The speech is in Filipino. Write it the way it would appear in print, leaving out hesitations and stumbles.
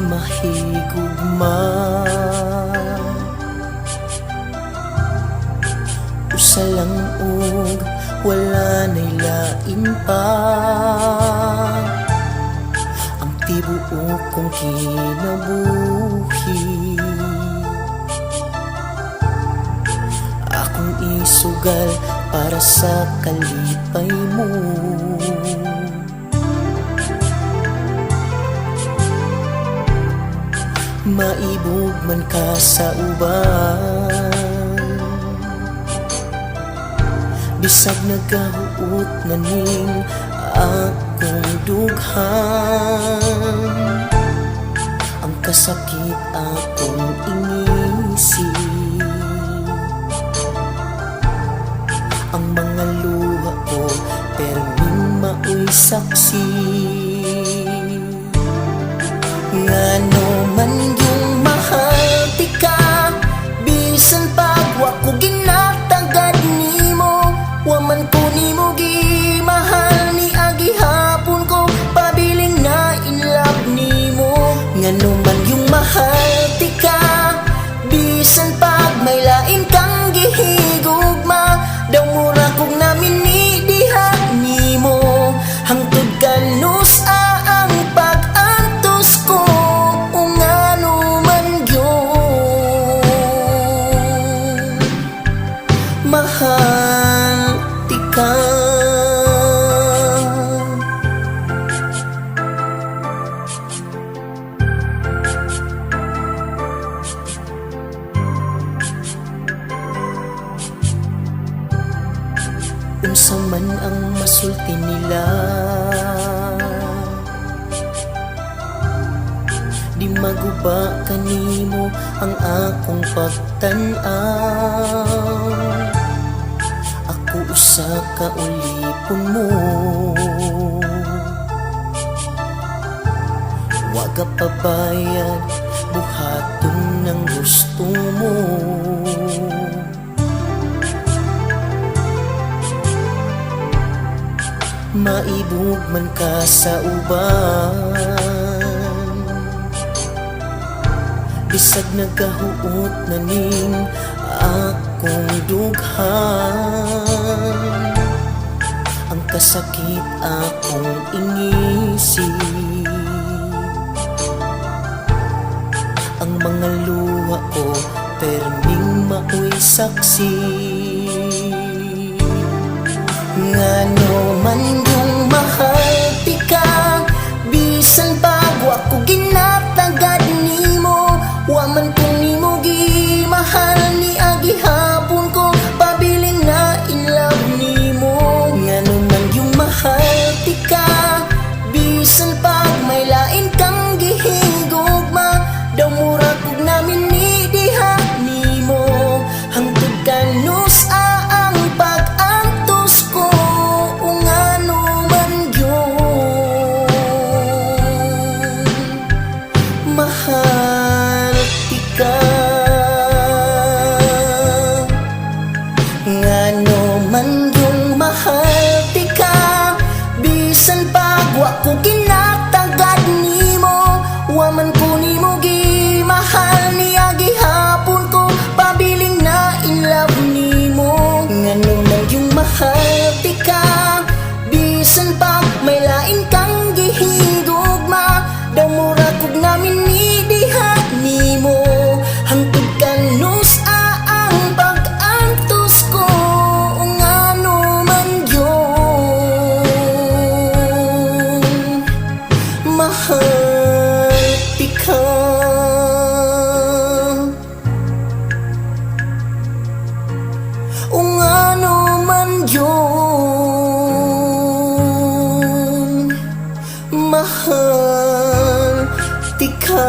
mahigugma. Usa lang og wala nay lain pa ang tibuok kong kinabuhi. Akong isugal para sa kalipay mo. Maibog man ka sa uban, bisag nagahuot na ning akong dughan. Ang kasakit akong inisip, ang mga luha ko perming maoy saksi. Ngano man yung mahal ti ka, bisan pag wa ko ginatagad nimo, wa man ko nimo gimahal ni agi hapon ko, pabiling na in love nimo. Ngano man yung mahal ti ka, bisan pag may lain kang gihigugma, daw mura kog namin ni diha nimo, hangtod kanus ang pag-antos ko. Ungano man yun, mahal ti ka. Unsa man ang masulti nila, di maguba kanimo ang akong pagtan-aw. Ako usa ka ulipon mo, waga pabayad buhaton ng gusto mo. Maibog man ka sa uban, bisag nagahuot na ning akong dughan. Ang kasakit akong inisip, ang mga luha ko perming maoy saksi. Ngano man yung mahal ti ka, bisan pag wa ko ginatagad nimo, wa man ko nimo gimahal ni agi hapon ko, pabiling na in love nimo. Ngano man yung mahal ti ka, bisan pag may lain kang gihigugma, daw mura kog namin ni diha nimo, hangtod kanus ang pag-antos ko. Ungano man yun, mahal ti ka. Ngano man yung mahal ti ka, bisan pag wa ko ginatagad nimo, wa man ko nimo gimahal ni agi hapon ko, pabiling na in love nimo. Ngano man yung mahal ti ka, bisan pag may lain kang gihigugma, daw mura kog namin ni diha nimo, hangtod kanus ang pag-antos ko. Ungano man yun, mahal ti ka. Ungano man yun, mahal ti ka.